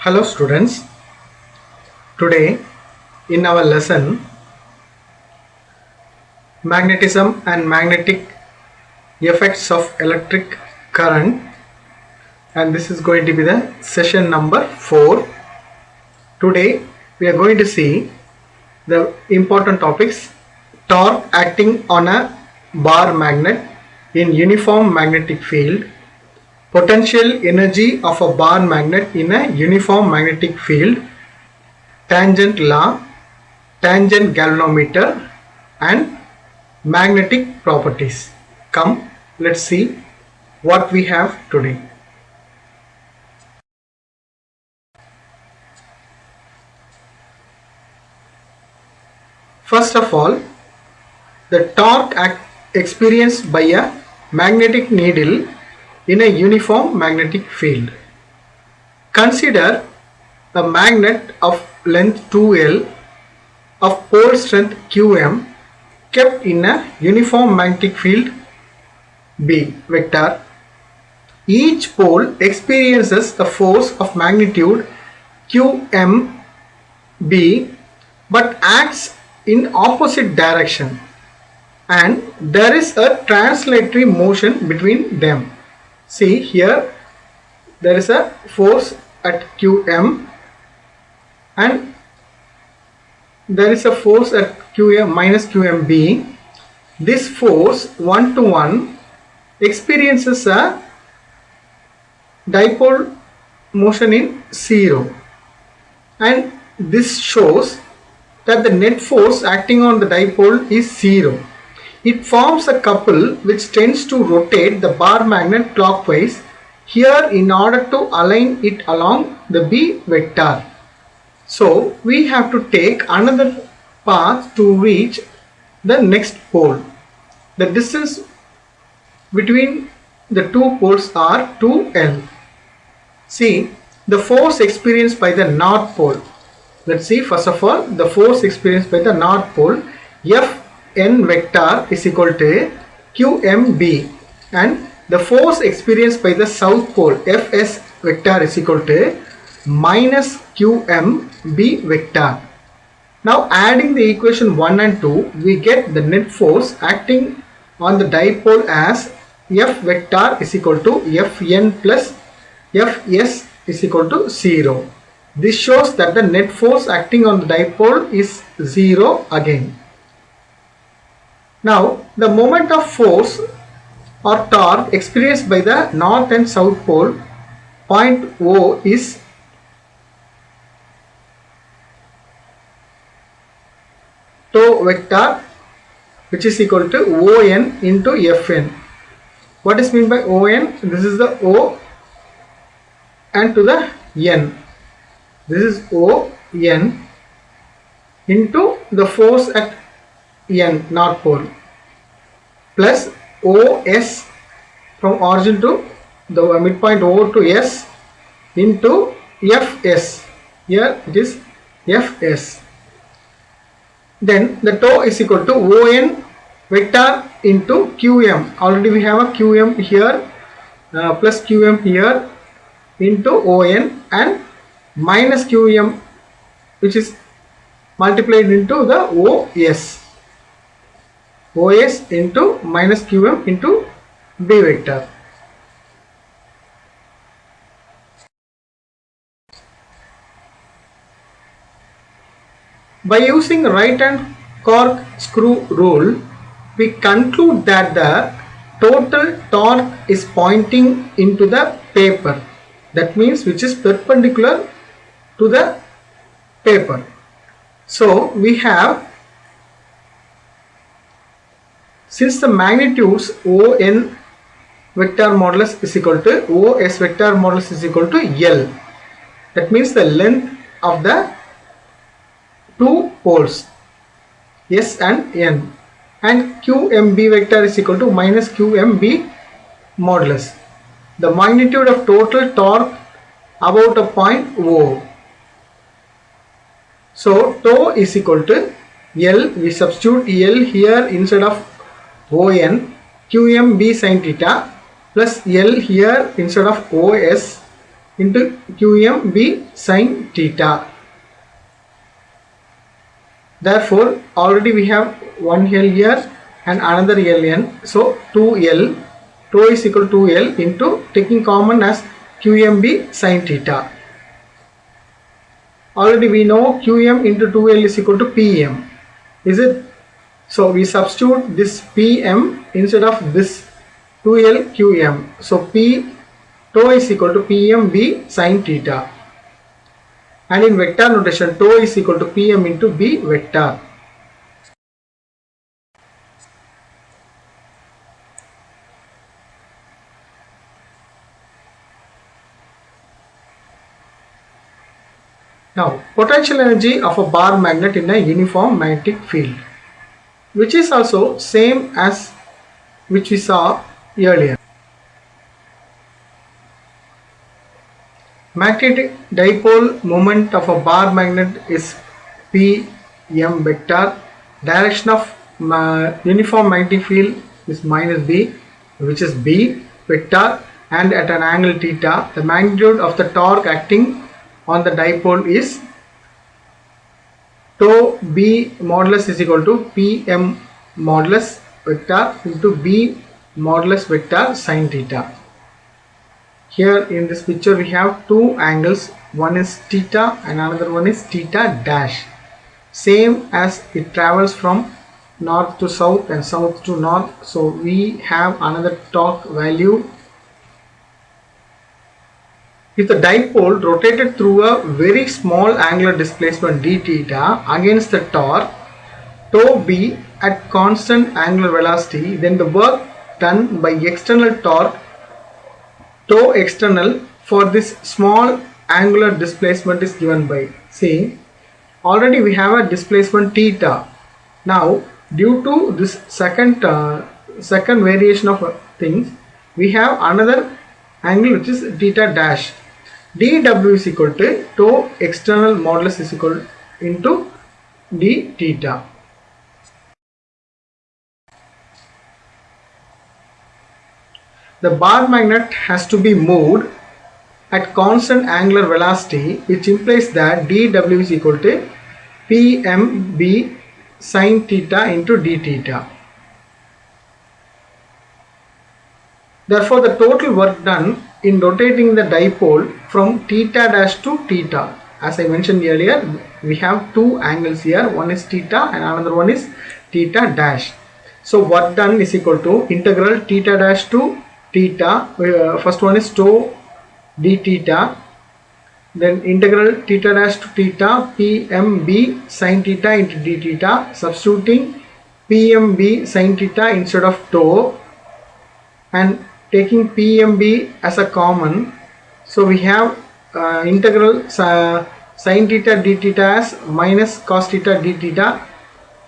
Hello students, today in our lesson magnetism and magnetic effects of electric current, and this is going to be the session number 4. Today we are going to see the important topics: torque acting on a bar magnet in uniform magnetic field, potential energy of a bar magnet in a uniform magnetic field, tangent law, tangent galvanometer, and magnetic properties. Come, let's see what we have today. First of all, the torque experienced by a magnetic needle in a uniform magnetic field. Consider a magnet of length 2L of pole strength Qm kept in a uniform magnetic field B vector. Each pole experiences a force of magnitude Qmb but acts in opposite direction, and there is a translatory motion between them. See here, there is a force at Qm and there is a force at Qm minus Qmb. This force 1 to 1 experiences a dipole motion in 0, and this shows that the net force acting on the dipole is 0. It forms a couple which tends to rotate the bar magnet clockwise here in order to align it along the B vector. So we have to take another path to reach the next pole. The distance between the two poles are 2L. See the force experienced by the north pole. Let's see, first of all, the force experienced by the north pole, Fn vector is equal to Qmb, and the force experienced by the south pole, Fs vector is equal to minus Qmb vector. Now adding the equation 1 and 2, we get the net force acting on the dipole as F vector is equal to Fn plus Fs is equal to 0. This shows that the net force acting on the dipole is 0 again. Now the moment of force or torque experienced by the north and south pole, point O is tau vector, which is equal to On into Fn. What is meant by On? This is the O and to the N. This is On into the force at N, north pole, plus OS from origin to the midpoint O to S into Fs. Here it is Fs. Then the tau is equal to On vector into Qm. Already we have a Qm here, plus Qm here into On, and minus Qm, which is multiplied into the OS into minus Qm into B vector. By using right hand corkscrew rule, we conclude that the total torque is pointing into the paper. That means which is perpendicular to the paper. So we have, since the magnitudes On vector modulus is equal to Os vector modulus is equal to L, that means the length of the two poles S and N, and Qmb vector is equal to minus Qmb modulus, the magnitude of total torque about a point O. So tau is equal to L, we substitute L here instead of On, Qmb sin theta plus L here instead of OS into QMB sin theta. Therefore, already we have one L here and another Ln. So 2L, tau is equal to 2L into taking common as QMB sin theta. Already we know QM into 2L is equal to PM. Is it? So we substitute this PM instead of this 2L QM. So P tau is equal to PMB sin theta. And in vector notation, tau is equal to PM into B vector. Now, potential energy of a bar magnet in a uniform magnetic field, which is also same as which we saw earlier. Magnetic dipole moment of a bar magnet is Pm vector. Direction of uniform magnetic field is minus B, which is B vector, and at an angle theta. The magnitude of the torque acting on the dipole is tau B modulus is equal to Pm modulus vector into B modulus vector sin theta. Here in this picture we have two angles, one is theta and another one is theta dash. Same as it travels from north to south and south to north, so we have another torque value. If the dipole rotated through a very small angular displacement d theta against the torque tau B at constant angular velocity, then the work done by external torque tau external for this small angular displacement is given by, see, already we have a displacement theta. Now due to this second variation of things, we have another angle which is theta dash. dW is equal to tau external modulus is equal into d theta. The bar magnet has to be moved at constant angular velocity, which implies that dW is equal to PMB sin theta into d theta. Therefore, the total work done in rotating the dipole from theta dash to theta, as I mentioned earlier, we have two angles here, one is theta and another one is theta dash. So work done is equal to integral theta dash to theta, first one is tau d theta, then integral theta dash to theta PMB sin theta into d theta, substituting PMB sin theta instead of tau and taking PMB as a common. So we have integral sin theta d theta as minus cos theta d theta.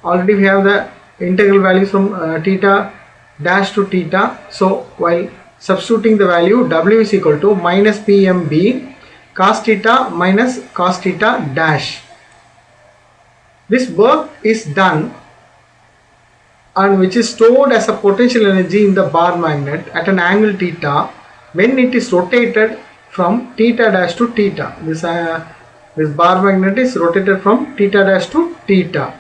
Already we have the integral values from theta dash to theta. So while substituting the value, W is equal to minus PMB cos theta minus cos theta dash. This work is done and which is stored as a potential energy in the bar magnet at an angle theta when it is rotated from theta dash to theta. This bar magnet is rotated from theta dash to theta,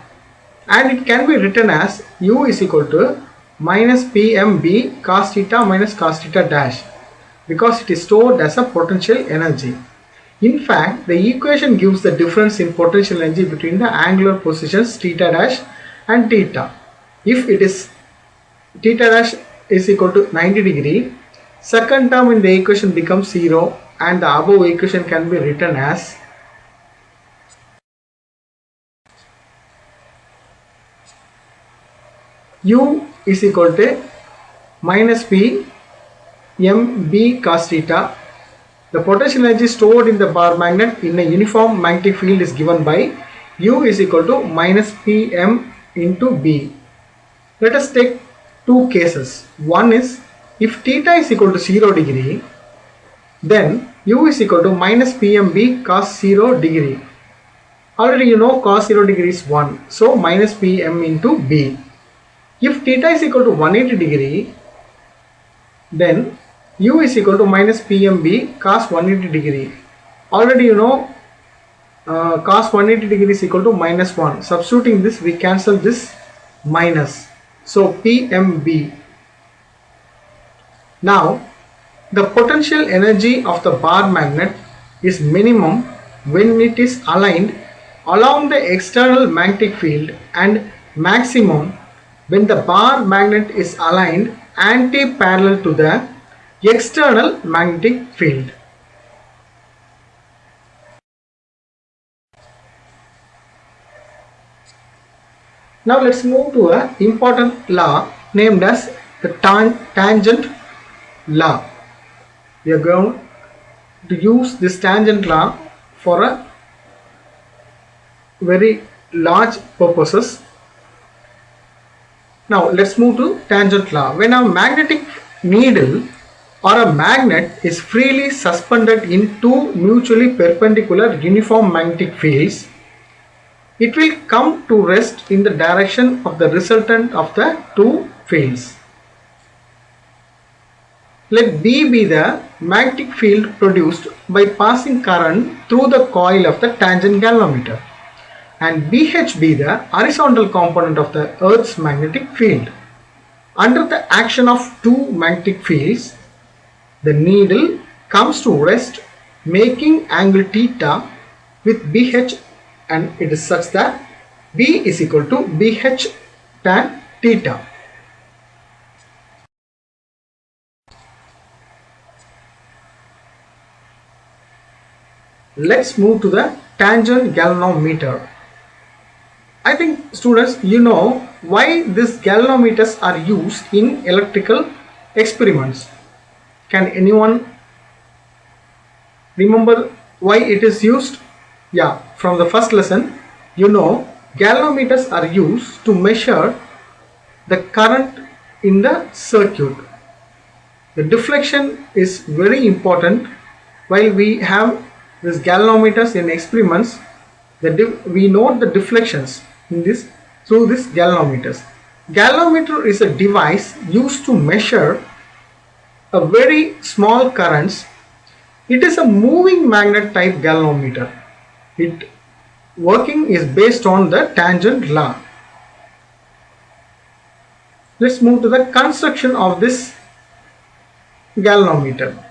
and it can be written as U is equal to minus PMB cos theta minus cos theta dash, because it is stored as a potential energy. In fact, the equation gives the difference in potential energy between the angular positions theta dash and theta. If it is theta dash is equal to 90 degree, second term in the equation becomes 0 and the above equation can be written as U is equal to minus P MB cos theta. The potential energy stored in the bar magnet in a uniform magnetic field is given by U is equal to minus PM into B. Let us take two cases. One is if theta is equal to 0 degree, then U is equal to minus PMB cos 0 degree. Already you know cos 0 degree is 1. So minus PM into B. If theta is equal to 180 degree, then U is equal to minus PMB cos 180 degree. Already you know cos 180 degree is equal to minus 1. Substituting this, we cancel this minus. So PMB. Now the potential energy of the bar magnet is minimum when it is aligned along the external magnetic field and maximum when the bar magnet is aligned anti-parallel to the external magnetic field. Now let's move to an important law named as the tangent law. We are going to use this tangent law for a very large purposes. Now let's move to tangent law. When a magnetic needle or a magnet is freely suspended in two mutually perpendicular uniform magnetic fields, it will come to rest in the direction of the resultant of the two fields. Let B be the magnetic field produced by passing current through the coil of the tangent galvanometer, and BH be the horizontal component of the Earth's magnetic field. Under the action of two magnetic fields, the needle comes to rest, making angle theta with BH, and it is such that B is equal to BH tan theta. Let's move to the tangent galvanometer. I think students, you know why these galvanometers are used in electrical experiments. Can anyone remember why it is used? Yeah, from the first lesson, you know galvanometers are used to measure the current in the circuit. The deflection is very important. While we have these galvanometers in experiments, we note the deflections in this through these galvanometers. Galvanometer is a device used to measure a very small currents. It is a moving magnet type galvanometer. Its working is based on the tangent law. Let's move to the construction of this galvanometer.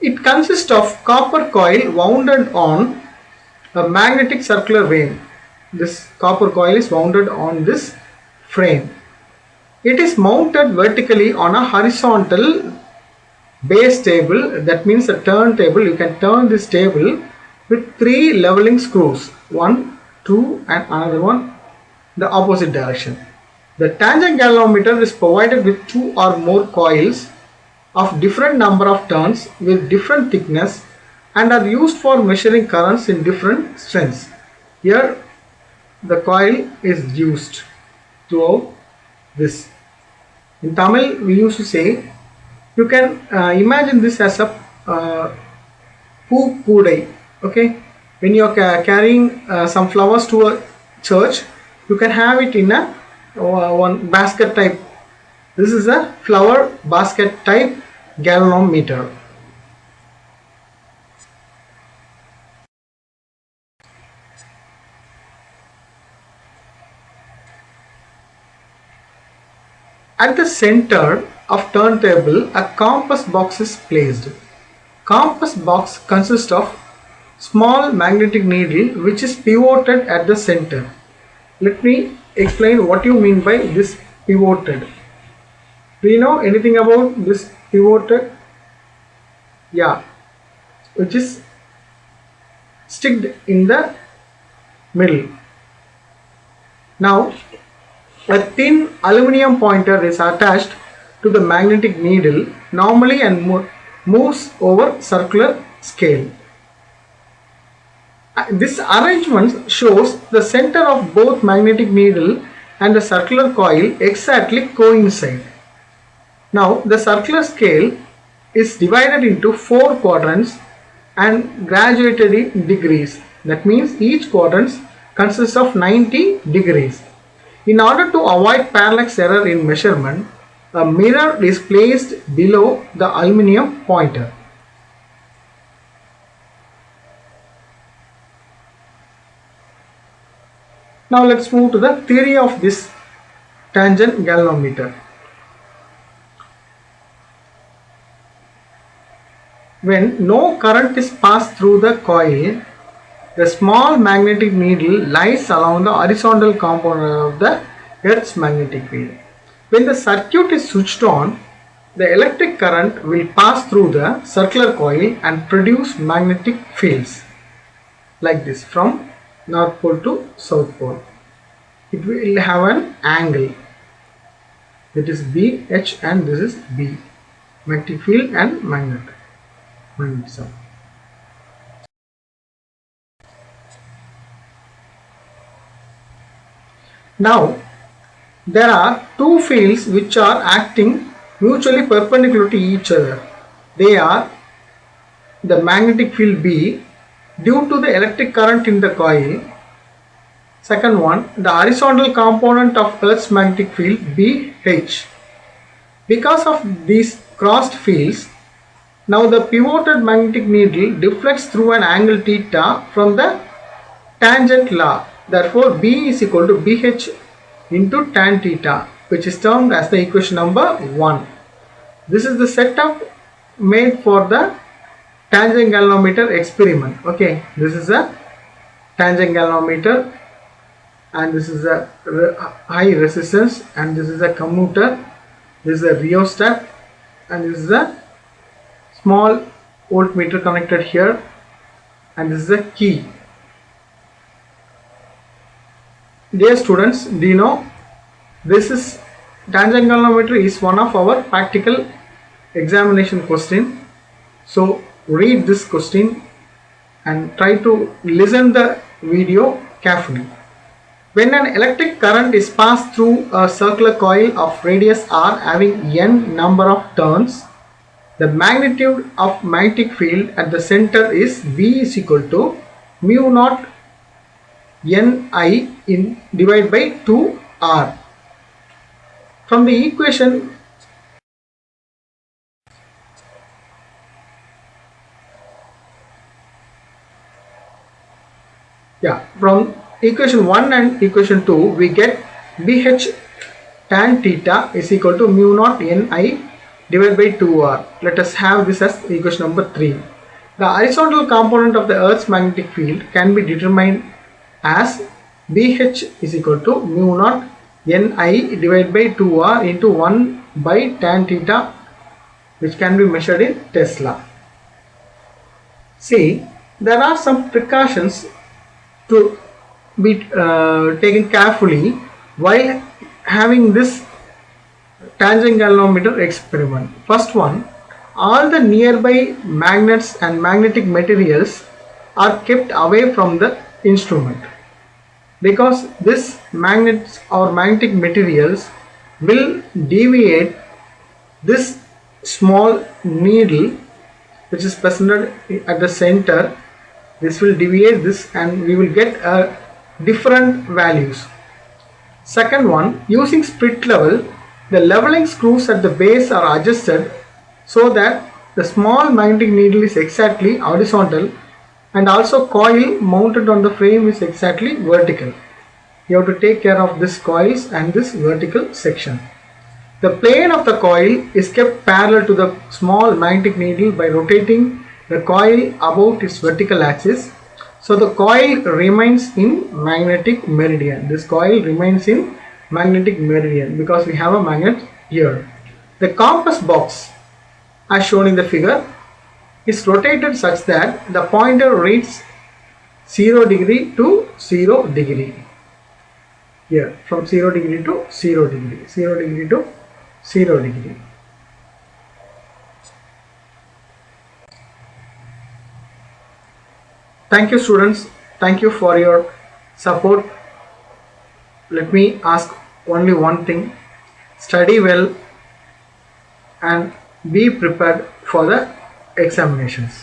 It consists of copper coil wounded on a magnetic circular vane. This copper coil is wounded on this frame. It is mounted vertically on a horizontal base table, that means a turntable. You can turn this table with 3 leveling screws, 1, 2 and another one the opposite direction. The tangent galvanometer is provided with 2 or more coils of different number of turns with different thickness and are used for measuring currents in different strengths. Here the coil is used throughout this. In Tamil we used to say, you can imagine this as a poo kudai. Okay, when you are carrying some flowers to a church, you can have it in a one basket type. This is a flower basket type galvanometer. At the center of turntable, a compass box is placed. Compass box consists of small magnetic needle which is pivoted at the center. Let me explain what you mean by this pivoted. Do you know anything about this pivoted? Yeah, which is sticked in the middle. Now a thin aluminium pointer is attached to the magnetic needle normally and moves over circular scale. This arrangement shows the center of both magnetic needle and the circular coil exactly coincide. Now the circular scale is divided into 4 quadrants and graduated in degrees. That means each quadrant consists of 90 degrees. In order to avoid parallax error in measurement, a mirror is placed below the aluminum pointer. Now let's move to the theory of this tangent galvanometer. When no current is passed through the coil, the small magnetic needle lies along the horizontal component of the Earth's magnetic field. When the circuit is switched on, the electric current will pass through the circular coil and produce magnetic fields like this from North Pole to South Pole. It will have an angle, that is BH, and this is B, magnetic field and magnetism. Now there are two fields which are acting mutually perpendicular to each other. They are the magnetic field B due to the electric current in the coil. Second one, the horizontal component of Earth's magnetic field BH. Because of these crossed fields, now the pivoted magnetic needle deflects through an angle theta from the tangent law. Therefore, B is equal to BH into tan theta, which is termed as the equation number 1. This is the setup made for the tangent galvanometer experiment. Okay, this is a tangent galvanometer, and this is a high resistance, and this is a commutator, this is a rheostat, and this is a small voltmeter connected here, and this is a key. Dear students, do you know this is tangent galvanometer is one of our practical examination question. So read this question and try to listen the video carefully. When an electric current is passed through a circular coil of radius r having n number of turns, the magnitude of magnetic field at the center is V is equal to mu naught Ni in divided by 2r. From the equation from equation 1 and equation 2 we get BH tan theta is equal to mu naught Ni divided by 2r. Let us have this as equation number 3. The horizontal component of the Earth's magnetic field can be determined as BH is equal to mu naught Ni divided by 2r into 1 by tan theta, which can be measured in Tesla. See, there are some precautions to be taken carefully while having this tangent galvanometer experiment. First one, all the nearby magnets and magnetic materials are kept away from the instrument, because this magnets or magnetic materials will deviate this small needle which is presented at the center. This will deviate this and we will get different values. Second one, using split level, the leveling screws at the base are adjusted so that the small magnetic needle is exactly horizontal, and also coil mounted on the frame is exactly vertical. You have to take care of this coils and this vertical section. The plane of the coil is kept parallel to the small magnetic needle by rotating the coil about its vertical axis. So the coil remains in magnetic meridian. This coil remains in magnetic meridian because we have a magnet here. The compass box, as shown in the figure, is rotated such that the pointer reads 0 degree to 0 degree. Here, from 0 degree to 0 degree, 0 degree to 0 degree. Thank you, students. Thank you for your support. Let me ask only one thing: study well and be prepared for the examinations.